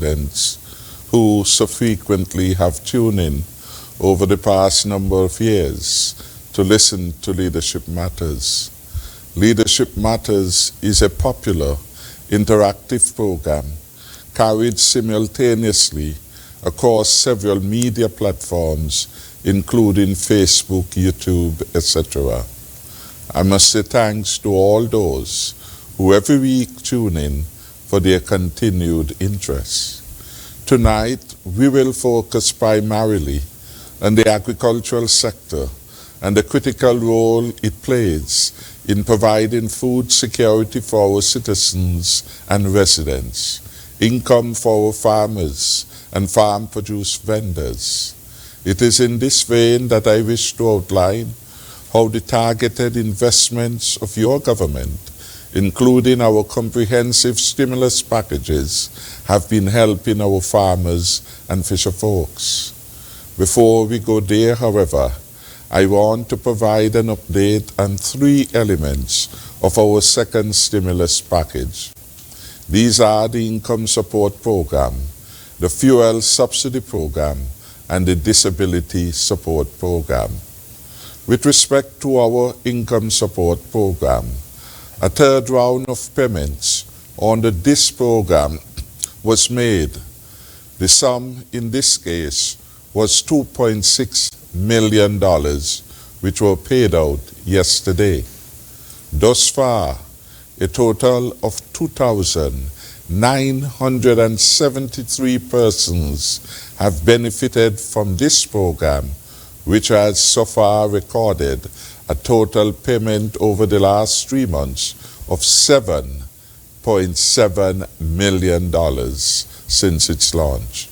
residents who so frequently have tuned in over the past number of years to listen to Leadership Matters. Leadership Matters is a popular, interactive program carried simultaneously across several media platforms, including Facebook, YouTube, etc. I must say thanks to all those who every week tune in for their continued interest. Tonight, we will focus primarily on the agricultural sector and the critical role it plays in providing food security for our citizens and residents, income for our farmers and farm produce vendors. It is in this vein that I wish to outline how the targeted investments of your government, including our comprehensive stimulus packages, have been helping our farmers and fisher folks. Before we go there, however, I want to provide an update on 3 elements of our second stimulus package. These are the Income Support Program, the Fuel Subsidy Program, and the Disability Support Program. With respect to our Income Support Program, a third round of payments under this program was made. The sum in this case was $2.6 million, which were paid out yesterday. Thus far, a total of 2,973 persons have benefited from this program, which has so far recorded a total payment over the last 3 months of $7.7 million since its launch.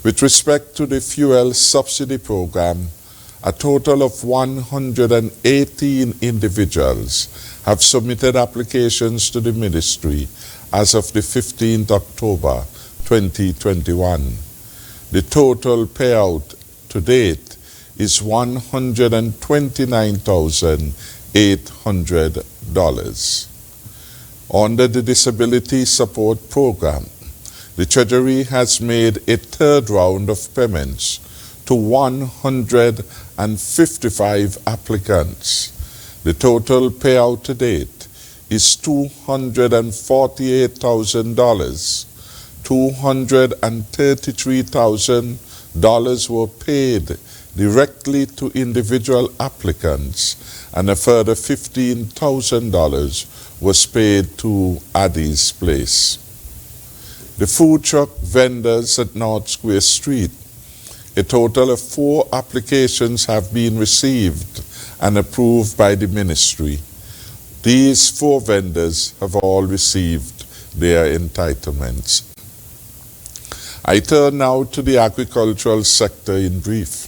With respect to the Fuel Subsidy Program, a total of 118 individuals have submitted applications to the Ministry as of the 15th October 2021. The total payout to date is $129,800. Under the Disability Support Program, the Treasury has made a third round of payments to 155 applicants. The total payout to date is $248,000. $233,000 were paid directly to individual applicants, and a further $15,000 was paid to Addie's Place. The food truck vendors at North Square Street, a total of 4 applications have been received and approved by the Ministry. These 4 vendors have all received their entitlements. I turn now to the agricultural sector in brief.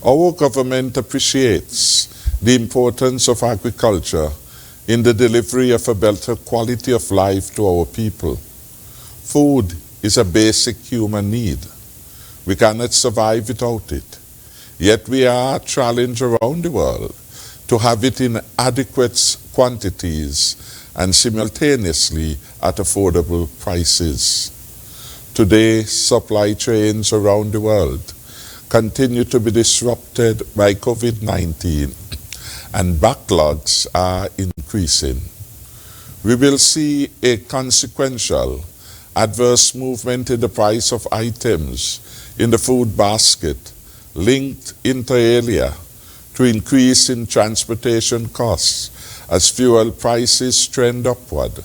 Our government appreciates the importance of agriculture in the delivery of a better quality of life to our people. Food is a basic human need. We cannot survive without it. Yet we are challenged around the world to have it in adequate quantities and simultaneously at affordable prices. Today, supply chains around the world continue to be disrupted by COVID-19, and backlogs are increasing. We will see a consequential adverse movement in the price of items in the food basket, linked inter alia to increase in transportation costs as fuel prices trend upward,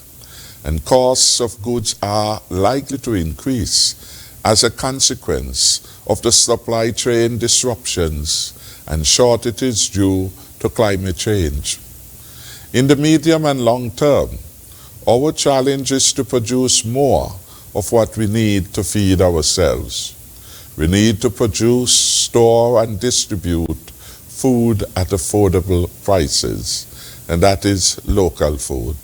and costs of goods are likely to increase as a consequence of the supply chain disruptions and shortages due to climate change. In the medium and long term, our challenge is to produce more of what we need to feed ourselves. We need to produce, store, and distribute food at affordable prices, and that is local food.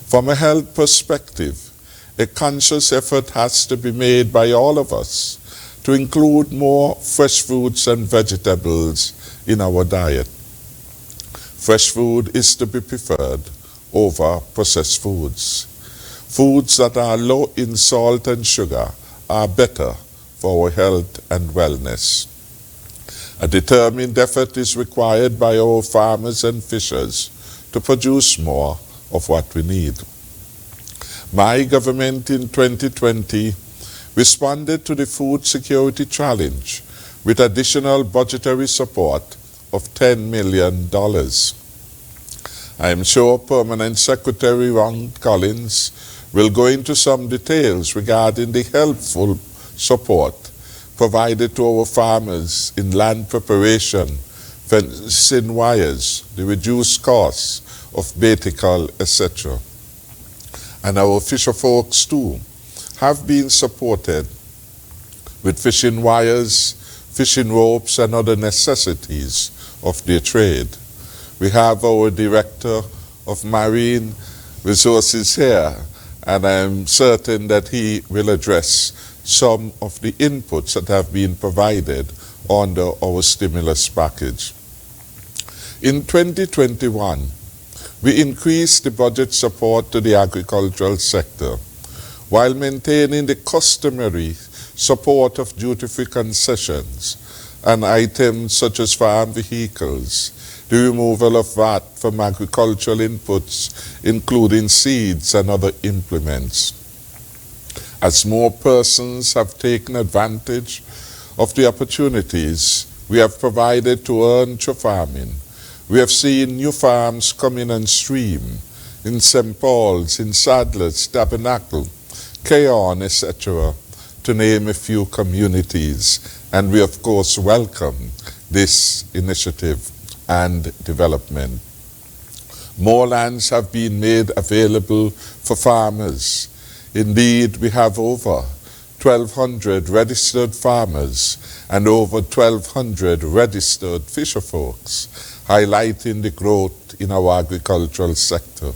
From a health perspective, a conscious effort has to be made by all of us to include more fresh fruits and vegetables in our diet. Fresh food is to be preferred over processed foods. Foods that are low in salt and sugar are better for our health and wellness. A determined effort is required by our farmers and fishers to produce more of what we need. My government in 2020 responded to the food security challenge with additional budgetary support of $10 million. I am sure Permanent Secretary Ron Collins will go into some details regarding the helpful support provided to our farmers in land preparation, fencing wires, the reduced costs of batical, etc. And our fisher folks too have been supported with fishing wires, fishing ropes, and other necessities of their trade. We have our Director of Marine Resources here, and I am certain that he will address some of the inputs that have been provided under our stimulus package. In 2021, we increased the budget support to the agricultural sector while maintaining the customary support of duty-free concessions and items such as farm vehicles, the removal of VAT from agricultural inputs, including seeds and other implements. As more persons have taken advantage of the opportunities we have provided to earn through farming, we have seen new farms coming on stream in St. Paul's, in Sadler's, Tabernacle, Keon, etc., to name a few communities, and we of course welcome this initiative and development. More lands have been made available for farmers. Indeed, we have over 1,200 registered farmers and over 1,200 registered fisher folks, highlighting the growth in our agricultural sector.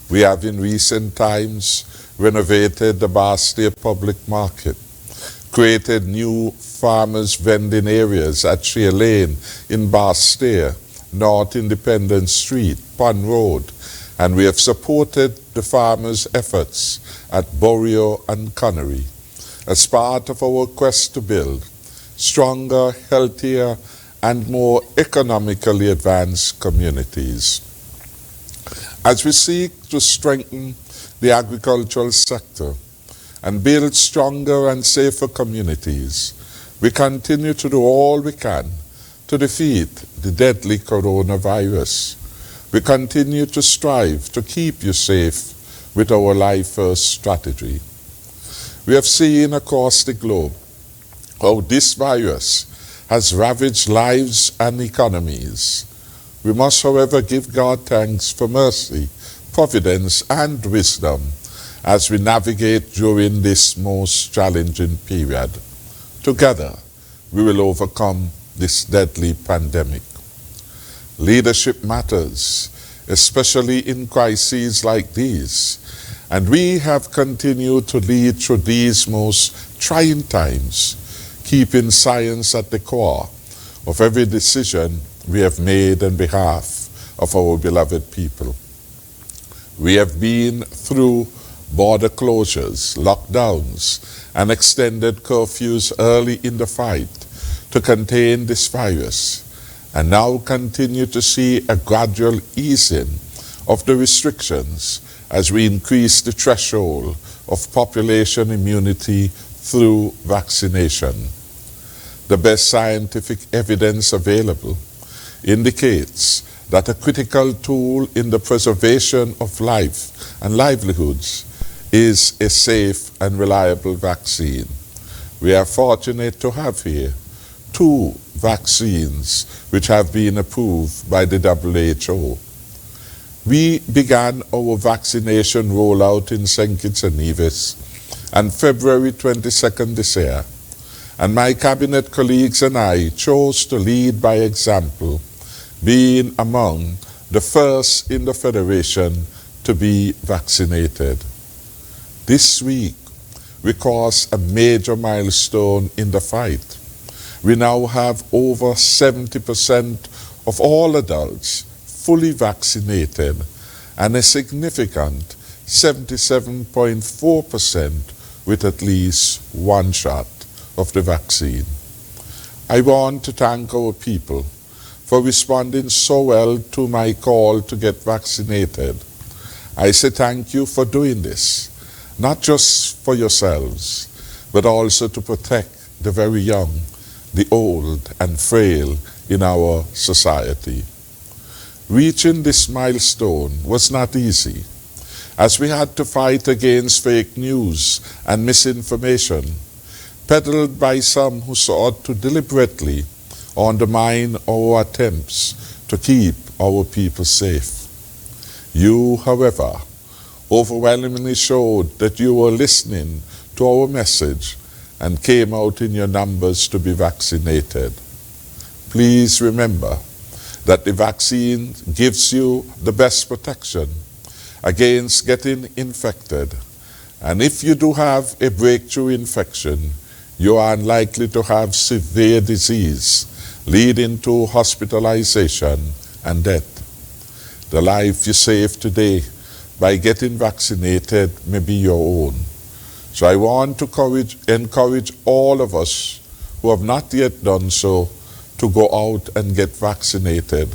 We have in recent times renovated the Barstow Public Market, created new farmers' vending areas at Shea Lane in Barstow, North Independence Street, Pond Road, and we have supported the farmers' efforts at Borio and Connery as part of our quest to build stronger, healthier, and more economically advanced communities. As we seek to strengthen the agricultural sector and build stronger and safer communities, we continue to do all we can to defeat the deadly coronavirus. We continue to strive to keep you safe with our Life First strategy. We have seen across the globe how this virus has ravaged lives and economies. We must, however, give God thanks for mercy, providence, and wisdom as we navigate during this most challenging period. Together, we will overcome this deadly pandemic. Leadership matters, especially in crises like these, and we have continued to lead through these most trying times, keeping science at the core of every decision we have made on behalf of our beloved people. We have been through border closures, lockdowns, and extended curfews early in the fight to contain this virus, and now continue to see a gradual easing of the restrictions as we increase the threshold of population immunity through vaccination. The best scientific evidence available indicates that a critical tool in the preservation of life and livelihoods is a safe and reliable vaccine. We are fortunate to have here 2 vaccines which have been approved by the WHO. We began our vaccination rollout in St. Kitts and Nevis on February 22nd this year, and my cabinet colleagues and I chose to lead by example, being among the first in the Federation to be vaccinated. This week, we crossed a major milestone in the fight. We now have over 70% of all adults fully vaccinated and a significant 77.4% with at least one shot of the vaccine. I want to thank our people for responding so well to my call to get vaccinated. I say thank you for doing this, not just for yourselves, but also to protect the very young, the old, and frail in our society. Reaching this milestone was not easy, as we had to fight against fake news and misinformation, peddled by some who sought to deliberately undermine our attempts to keep our people safe. You, however, overwhelmingly showed that you were listening to our message and came out in your numbers to be vaccinated. Please remember that the vaccine gives you the best protection against getting infected. And if you do have a breakthrough infection, you are unlikely to have severe disease, leading to hospitalization and death. The life you save today by getting vaccinated may be your own. So I want to encourage all of us who have not yet done so to go out and get vaccinated.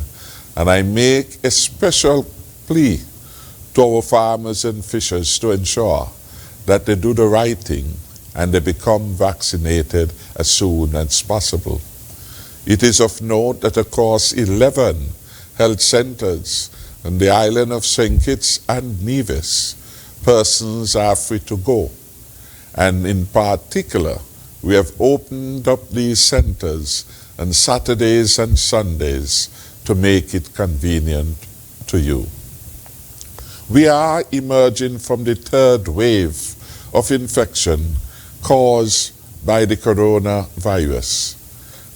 And I make a special plea to our farmers and fishers to ensure that they do the right thing and they become vaccinated as soon as possible. It is of note that across 11 health centers on the island of St. Kitts and Nevis, persons are free to go. And in particular, we have opened up these centers on Saturdays and Sundays to make it convenient to you. We are emerging from the third wave of infection caused by the coronavirus.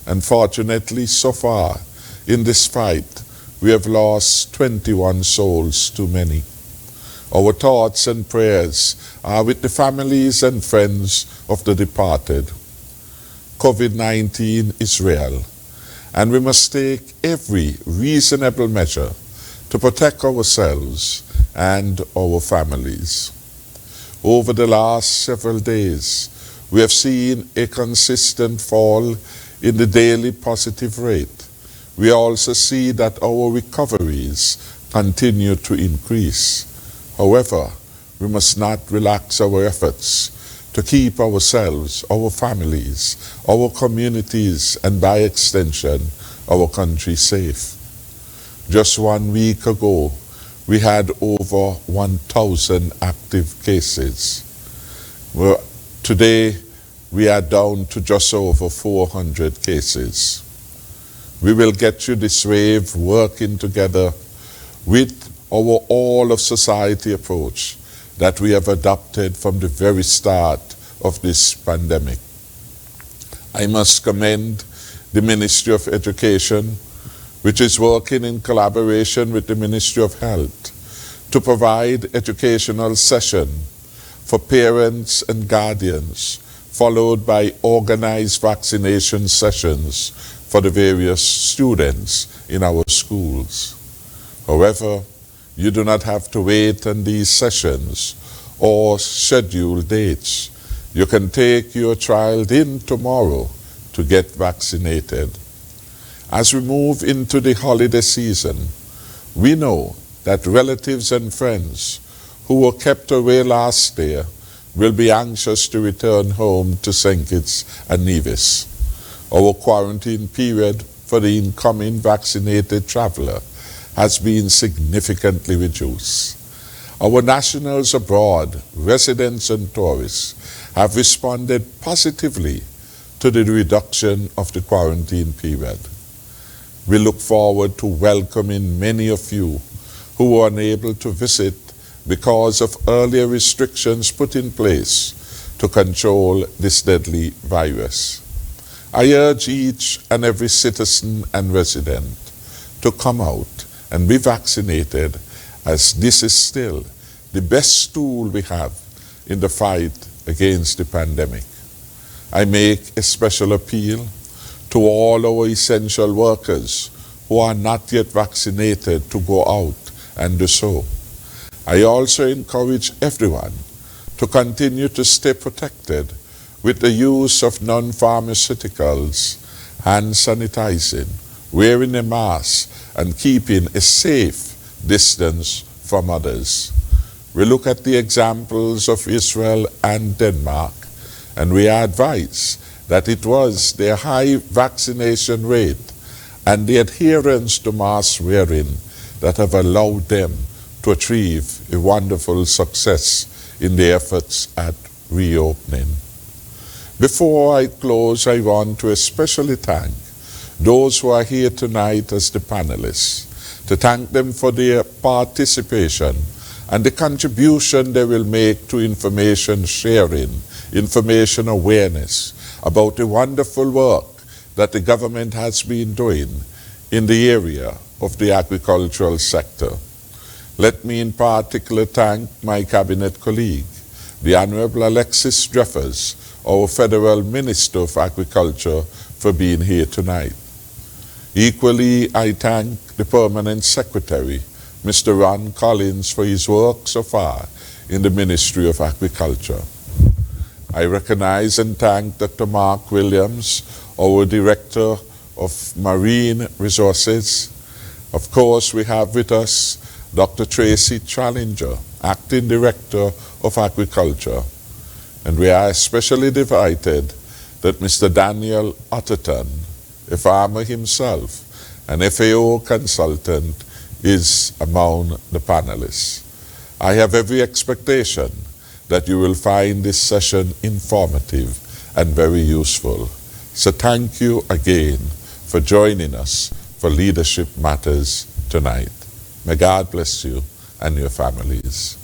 Unfortunately, so far in this fight, we have lost 21 souls too many. Our thoughts and prayers are with the families and friends of the departed. COVID-19 is real, and we must take every reasonable measure to protect ourselves and our families. Over the last several days, we have seen a consistent fall in the daily positive rate. We also see that our recoveries continue to increase. However, we must not relax our efforts to keep ourselves, our families, our communities, and by extension, our country safe. Just 1 week ago, we had over 1,000 active cases. Today, we are down to just over 400 cases. We will get through this wave working together with our all-of-society approach that we have adopted from the very start of this pandemic. I must commend the Ministry of Education, which is working in collaboration with the Ministry of Health to provide educational session for parents and guardians, followed by organized vaccination sessions for the various students in our schools. However, you do not have to wait on these sessions or scheduled dates. You can take your child in tomorrow to get vaccinated. As we move into the holiday season, we know that relatives and friends who were kept away last year will be anxious to return home to St. Kitts and Nevis. Our quarantine period for the incoming vaccinated traveler has been significantly reduced. Our nationals abroad, residents and tourists, have responded positively to the reduction of the quarantine period. We look forward to welcoming many of you who were unable to visit because of earlier restrictions put in place to control this deadly virus. I urge each and every citizen and resident to come out and be vaccinated, as this is still the best tool we have in the fight against the pandemic. I make a special appeal to all our essential workers who are not yet vaccinated to go out and do so. I also encourage everyone to continue to stay protected with the use of non-pharmaceuticals, hand sanitizing, wearing a mask, and keeping a safe distance from others. We look at the examples of Israel and Denmark, and we are advised that it was their high vaccination rate and the adherence to mask wearing that have allowed them to achieve a wonderful success in the efforts at reopening. Before I close, I want to especially thank those who are here tonight as the panelists, to thank them for their participation and the contribution they will make to information sharing, information awareness about the wonderful work that the government has been doing in the area of the agricultural sector. Let me in particular thank my cabinet colleague, the Honorable Alexis Jeffers, our Federal Minister of Agriculture, for being here tonight. Equally, I thank the Permanent Secretary, Mr. Ron Collins, for his work so far in the Ministry of Agriculture. I recognize and thank Dr. Mark Williams, our Director of Marine Resources. Of course, we have with us Dr. Tracy Challenger, Acting Director of Agriculture. And we are especially delighted that Mr. Daniel Otterton, a farmer himself, an FAO consultant, is among the panelists. I have every expectation that you will find this session informative and very useful. So thank you again for joining us for Leadership Matters tonight. May God bless you and your families.